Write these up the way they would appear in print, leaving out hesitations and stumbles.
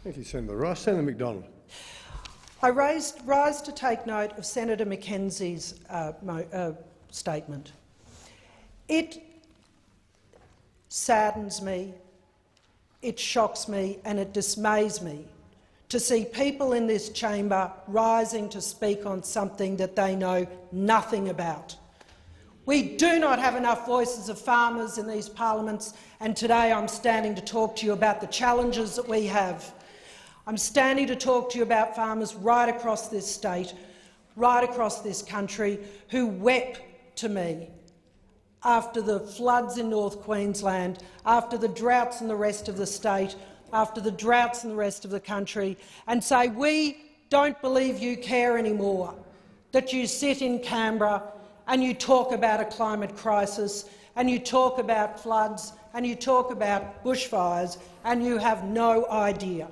Thank you, Senator Rice. Senator McDonald. I rise to take note of Senator Mackenzie's statement. It saddens me, it shocks me and it dismays me to see people in this chamber rising to speak on something that they know nothing about. We do not have enough voices of farmers in these parliaments, and today I'm standing to talk to you about the challenges that we have. I'm standing to talk to you about farmers right across this state, right across this country, who wept to me after the floods in North Queensland, after the droughts in the rest of the state, after the droughts in the rest of the country, and say, we don't believe you care anymore, that you sit in Canberra and you talk about a climate crisis, and you talk about floods, and you talk about bushfires, and you have no idea.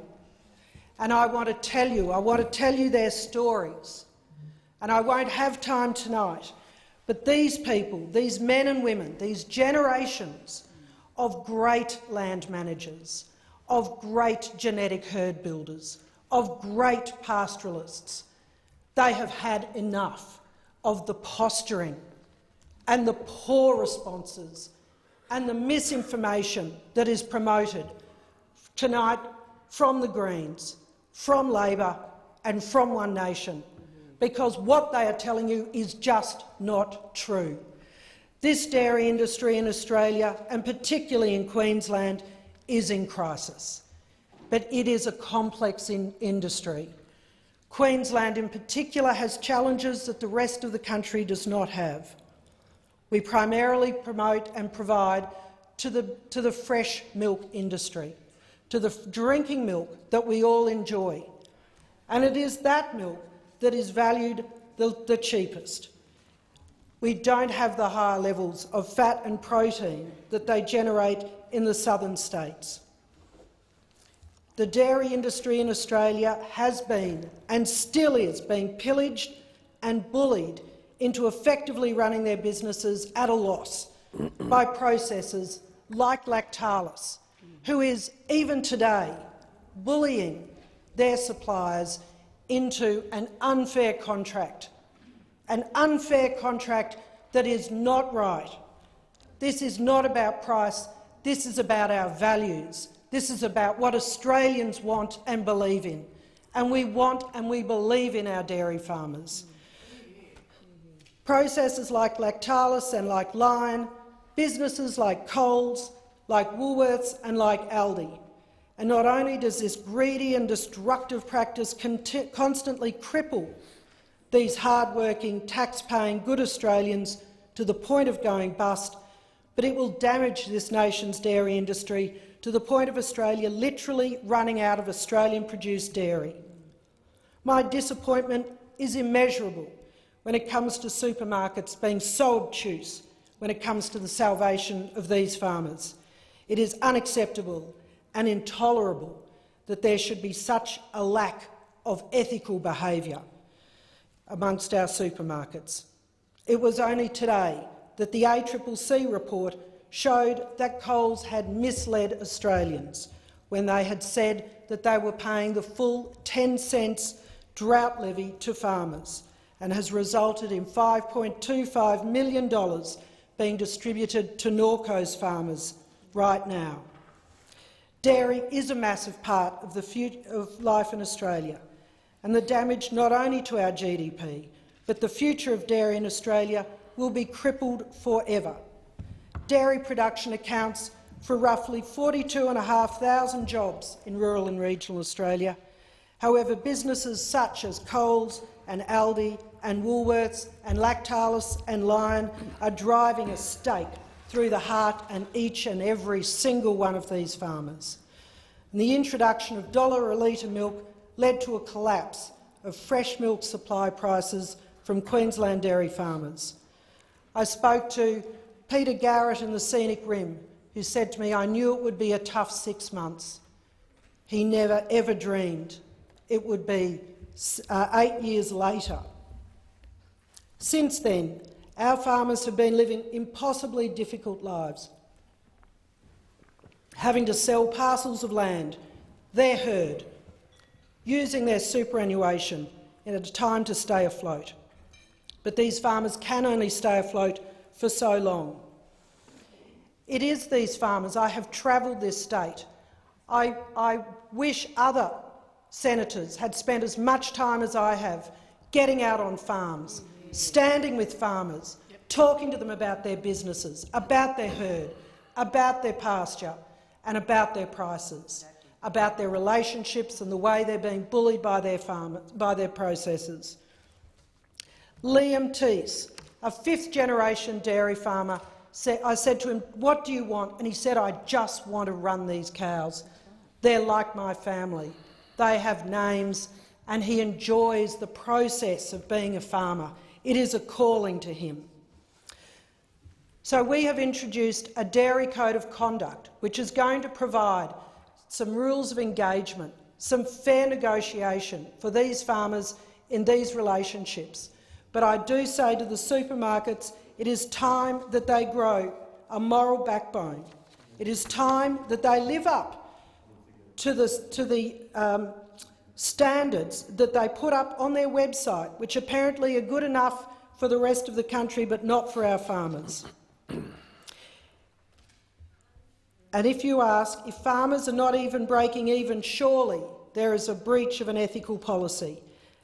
And I want to tell you their stories. And I won't have time tonight, but these people, these men and women, these generations of great land managers, of great genetic herd builders, of great pastoralists, they have had enough of the posturing and the poor responses and the misinformation that is promoted tonight from the Greens, from Labor and from One Nation, because what they are telling you is just not true. This dairy industry in Australia, and particularly in Queensland, is in crisis, but it is a complex industry. Queensland in particular has challenges that the rest of the country does not have. We primarily promote and provide to the fresh milk industry, to the drinking milk that we all enjoy. And it is that milk that is valued the cheapest. We don't have the higher levels of fat and protein that they generate in the southern states. The dairy industry in Australia has been and still is being pillaged and bullied into effectively running their businesses at a loss by processors like Lactalis, who is, even today, bullying their suppliers into an unfair contract that is not right. This is not about price, this is about our values. This is about what Australians want and believe in. And we want and we believe in our dairy farmers. Processors like Lactalis and like Lion, businesses like Coles, like Woolworths and like Aldi. And not only does this greedy and destructive practice constantly cripple these hard-working, tax-paying good Australians to the point of going bust, but it will damage this nation's dairy industry to the point of Australia literally running out of Australian-produced dairy. My disappointment is immeasurable when it comes to supermarkets being so obtuse when it comes to the salvation of these farmers. It is unacceptable and intolerable that there should be such a lack of ethical behaviour amongst our supermarkets. It was only today that the ACCC report showed that Coles had misled Australians when they had said that they were paying the full 10 cents drought levy to farmers, and has resulted in $5.25 million being distributed to Norco's farmers right now. Dairy is a massive part of the future of life in Australia, and the damage not only to our GDP, but the future of dairy in Australia will be crippled forever. Dairy production accounts for roughly 42,500 jobs in rural and regional Australia. However, businesses such as Coles and Aldi and Woolworths and Lactalis and Lion are driving a stake through the heart and each and every single one of these farmers. And the introduction of $1 a litre milk led to a collapse of fresh milk supply prices from Queensland dairy farmers. I spoke to Peter Garrett in the Scenic Rim, who said to me, "I knew it would be a tough 6 months." He never ever dreamed it would be 8 years later. Since then, our farmers have been living impossibly difficult lives, having to sell parcels of land, their herd, using their superannuation at a time to stay afloat. But these farmers can only stay afloat for so long. It is these farmers. I have travelled this state. I wish other senators had spent as much time as I have getting out on farms, standing with farmers, talking to them about their businesses, about their herd, about their pasture and about their prices, about their relationships and the way they're being bullied by their processors. Liam Teese, a fifth-generation dairy farmer, I said to him, "What do you want?" And he said, "I just want to run these cows. They're like my family. They have names," and he enjoys the process of being a farmer. It is a calling to him. So we have introduced a dairy code of conduct which is going to provide some rules of engagement, some fair negotiation for these farmers in these relationships. But I do say to the supermarkets, it is time that they grow a moral backbone. It is time that they live up to the standards that they put up on their website, which apparently are good enough for the rest of the country but not for our farmers. And if you ask, if farmers are not even breaking even, surely there is a breach of an ethical policy.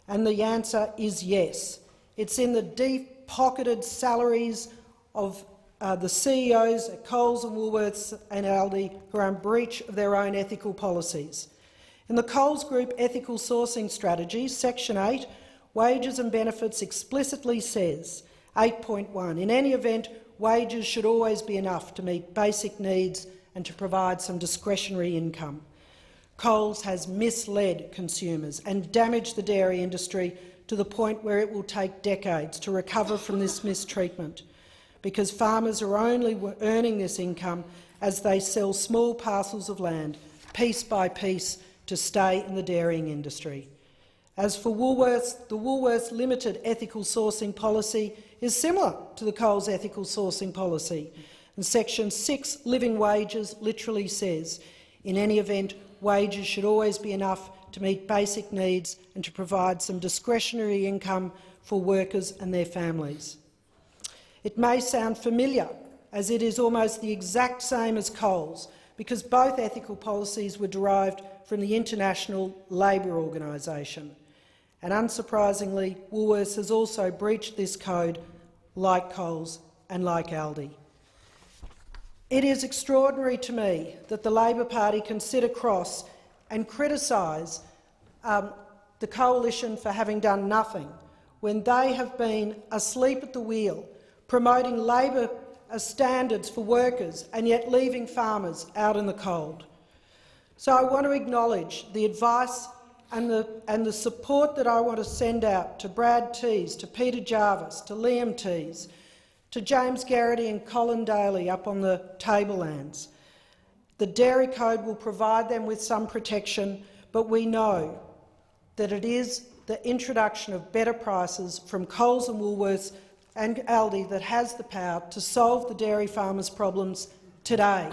And the answer is yes. It's in the deep-pocketed salaries of the CEOs at Coles and Woolworths and Aldi who are in breach of their own ethical policies. In the Coles Group Ethical Sourcing Strategy, Section 8, Wages and Benefits explicitly says, 8.1, in any event, wages should always be enough to meet basic needs and to provide some discretionary income. Coles has misled consumers and damaged the dairy industry to the point where it will take decades to recover from this mistreatment, because farmers are only earning this income as they sell small parcels of land, piece by piece, to stay in the dairying industry. As for Woolworths, the Woolworths Limited ethical sourcing policy is similar to the Coles ethical sourcing policy. And Section 6, Living Wages, literally says, in any event, wages should always be enough to meet basic needs and to provide some discretionary income for workers and their families. It may sound familiar, as it is almost the exact same as Coles, because both ethical policies were derived from the International Labour Organisation. And unsurprisingly, Woolworths has also breached this code, like Coles and like Aldi. It is extraordinary to me that the Labor Party can sit across and criticise the coalition for having done nothing when they have been asleep at the wheel, promoting Labor standards for workers and yet leaving farmers out in the cold. So I want to acknowledge the advice and the support that I want to send out to Brad Teese, to Peter Jarvis, to Liam Teese, to James Garrity and Colin Daly up on the tablelands. The Dairy Code will provide them with some protection, but we know that it is the introduction of better prices from Coles and Woolworths and Aldi that has the power to solve the dairy farmers' problems today,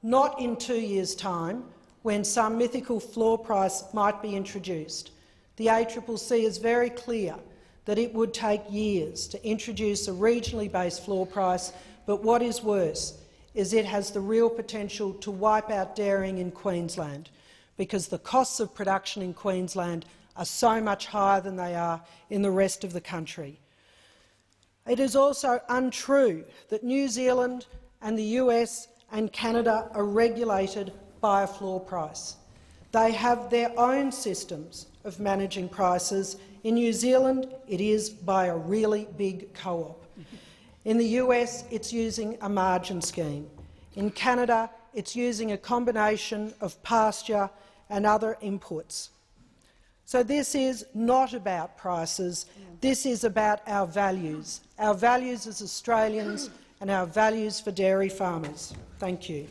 not in 2 years' time, when some mythical floor price might be introduced. The ACCC is very clear that it would take years to introduce a regionally based floor price, but what is worse is it has the real potential to wipe out dairying in Queensland, because the costs of production in Queensland are so much higher than they are in the rest of the country. It is also untrue that New Zealand and the US and Canada are regulated by a floor price. They have their own systems of managing prices. In New Zealand, it is by a really big co-op. In the US, it's using a margin scheme. In Canada, it's using a combination of pasture and other inputs. So this is not about prices. This is about our values as Australians and our values for dairy farmers. Thank you.